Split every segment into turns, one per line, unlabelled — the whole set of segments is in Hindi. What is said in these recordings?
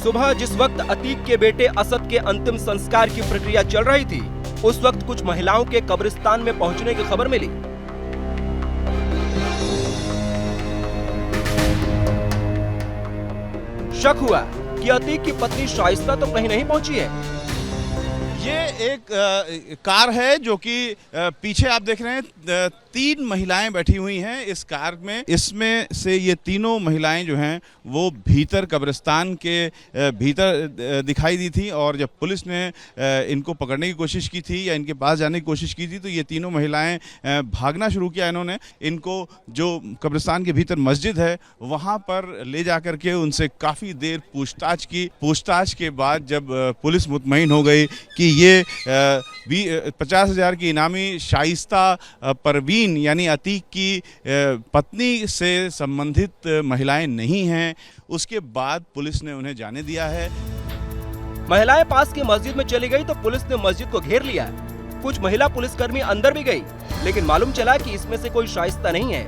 सुबह जिस वक्त अतीक के बेटे असद के अंतिम संस्कार की प्रक्रिया चल रही थी, उस वक्त कुछ महिलाओं के कब्रिस्तान में पहुंचने की खबर मिली। शक हुआ कि अतीक की पत्नी शाइस्ता तो कहीं नहीं पहुंची है।
ये एक कार है जो कि पीछे आप देख रहे हैं 3 महिलाएं बैठी हुई हैं इस कार में। इसमें से ये तीनों महिलाएं जो हैं वो भीतर कब्रिस्तान के भीतर दिखाई दी थी, और जब पुलिस ने इनको पकड़ने की कोशिश की थी या इनके पास जाने की कोशिश की थी तो ये तीनों महिलाएं भागना शुरू किया। इन्होंने इनको जो कब्रिस्तान के भीतर मस्जिद है वहाँ पर ले जा करके उनसे काफ़ी देर पूछताछ की। पूछताछ के बाद जब पुलिस मुतमईन हो गई कि ये 50,000 की इनामी शाइस्ता परवीन यानी अतीक की पत्नी से संबंधित महिलाएं नहीं हैं, उसके बाद पुलिस ने उन्हें जाने दिया है।
महिलाएं पास की मस्जिद में चली गई तो पुलिस ने मस्जिद को घेर लिया। कुछ महिला पुलिसकर्मी अंदर भी गई, लेकिन मालूम चला कि इसमें से कोई शाइस्ता नहीं है।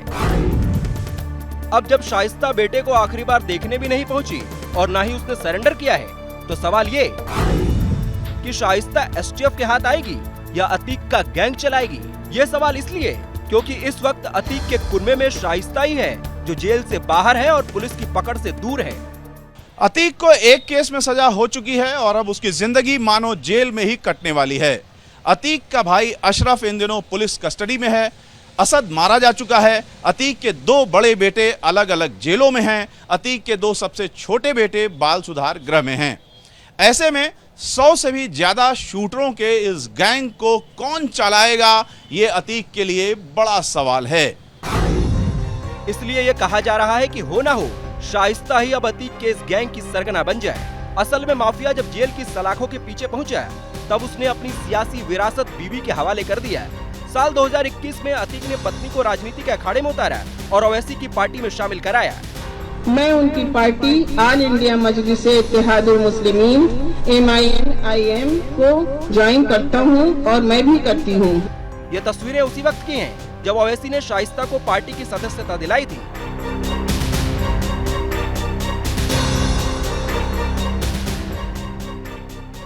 अब जब शाइस्ता बेटे को आखिरी बार देखने भी नहीं पहुंची और ना ही उसने सरेंडर किया है, तो सवाल ये कि शाइस्ता एसटीएफ के हाथ आएगी या अतीक का गैंग चलाएगी। ये सवाल इसलिए क्योंकि इस वक्त अतीक के कुनबे में शाइस्ता ही है जो जेल से बाहर है और पुलिस की पकड़ से दूर है।
अतीक को एक केस में सजा हो चुकी है और अब उसकी जिंदगी मानो जेल में ही कटने वाली है। अतीक का भाई अशरफ इन दिनों पुलिस कस्टडी में है। असद मारा जा चुका है। अतीक के 2 बड़े बेटे अलग अलग जेलों में हैं। अतीक के 2 सबसे छोटे बेटे बाल सुधार गृह में हैं। ऐसे में 100 से भी ज्यादा शूटरों के इस गैंग को कौन चलाएगा, ये अतीक के लिए बड़ा सवाल है।
इसलिए ये कहा जा रहा है कि हो ना हो शाइस्ता ही अब अतीक के इस गैंग की सरगना बन जाए। असल में माफिया जब जेल की सलाखों के पीछे पहुंचा तब उसने अपनी सियासी विरासत बीवी के हवाले कर दिया। साल 2021 में अतीक ने पत्नी को राजनीति के अखाड़े में उतारा और ओवैसी की पार्टी में शामिल कराया।
मैं उनकी party all India Majlise Ittehadul Muslimeen MIM को ज्वाइन करता हूं और मैं भी करती हूं।
ये तस्वीरें उसी वक्त की हैं जब ओवैसी ने शाइस्ता को पार्टी की सदस्यता दिलाई थी।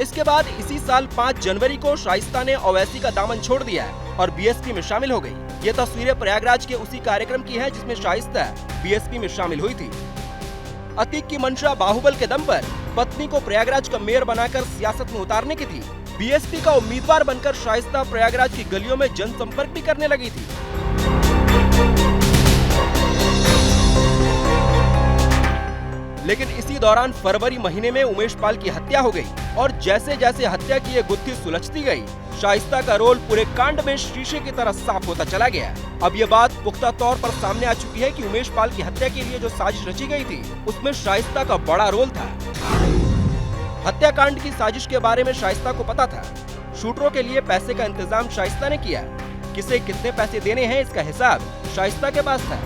इसके बाद इसी साल 5 जनवरी को शाइस्ता ने ओवैसी का दामन छोड़ दिया और बीएसपी में शामिल हो गई। ये तस्वीरें प्रयागराज के उसी कार्यक्रम की हैं जिसमें शाइस्ता बीएसपी में शामिल हुई थी। अतीक की मंशा बाहुबल के दम पर पत्नी को प्रयागराज का मेयर बनाकर सियासत में उतारने की थी। बीएसपी का उम्मीदवार बनकर शाइस्ता प्रयागराज की गलियों में जनसंपर्क भी करने लगी थी। लेकिन इसी दौरान फरवरी महीने में उमेश पाल की हत्या हो गई और जैसे जैसे हत्या की ये गुत्थी सुलझती गई, शाइस्ता का रोल पूरे कांड में शीशे की तरह साफ होता चला गया। अब ये बात पुख्ता तौर पर सामने आ चुकी है कि उमेश पाल की हत्या के लिए जो साजिश रची गई थी उसमें शाइस्ता का बड़ा रोल था। हत्याकांड की साजिश के बारे में शाइस्ता को पता था। शूटरों के लिए पैसे का इंतजाम शाइस्ता ने किया। किसे कितने पैसे देने हैं इसका हिसाब शाइस्ता के पास था।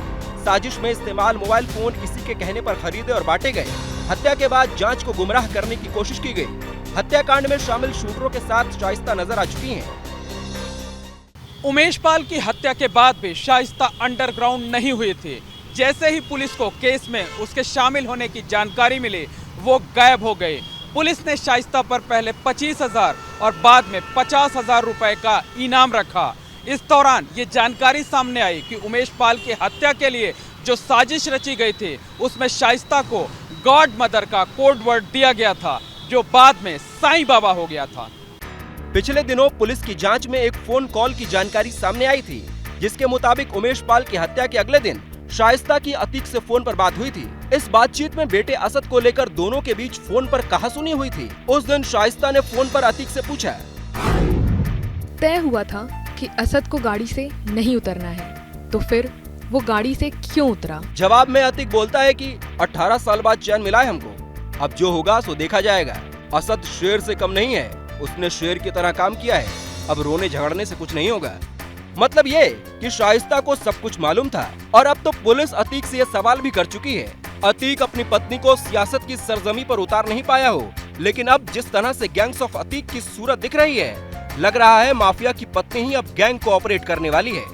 साजिश में इस्तेमाल मोबाइल फोन इसी के कहने पर खरीदे और बांटे गए। हत्या के बाद जांच को गुमराह करने की कोशिश की गई। हत्याकांड में शामिल शूटरों के साथ शाइस्ता नजर आ चुकी हैं।
उमेश पाल की हत्या के बाद भी शाइस्ता अंडरग्राउंड नहीं हुए थे। जैसे ही पुलिस को केस में उसके शामिल होने की जानकारी मिली, वो गायब हो गए। पुलिस ने शाइस्ता पर पहले 25,000 और बाद में 50,000 रुपए का इनाम रखा। इस दौरान ये जानकारी सामने आई कि उमेश पाल की हत्या के लिए जो साजिश रची गई थी उसमें शाइस्ता को गॉड मदर का कोड वर्ड दिया गया था, जो बाद में साईं बाबा हो गया था।
पिछले दिनों पुलिस की जांच में एक फोन कॉल की जानकारी सामने आई थी, जिसके मुताबिक उमेश पाल की हत्या के अगले दिन शाइस्ता की अतीक से फोन पर बात हुई थी। इस बातचीत में बेटे असद को लेकर दोनों के बीच फोन पर कहासुनी हुई थी। उस दिन शाइस्ता ने फोन पर अतीक से पूछा,
तय हुआ था कि असद को गाड़ी से नहीं उतरना है, तो फिर वो गाड़ी से क्यों उतरा?
जवाब में अतीक बोलता है कि 18 साल बाद चैन मिला है हमको, अब जो होगा सो देखा जाएगा। असद शेर से कम नहीं है, उसने शेर की तरह काम किया है, अब रोने झगड़ने से कुछ नहीं होगा। मतलब ये कि शाइस्ता को सब कुछ मालूम था और अब तो पुलिस अतीक से ये सवाल भी कर चुकी है। अतीक अपनी पत्नी को सियासत की सरजमी पर उतार नहीं पाया हो, लेकिन अब जिस तरह से गैंग्स ऑफ अतीक की सूरत दिख रही है, लग रहा है माफिया की पत्नी ही अब गैंग को ऑपरेट करने वाली है।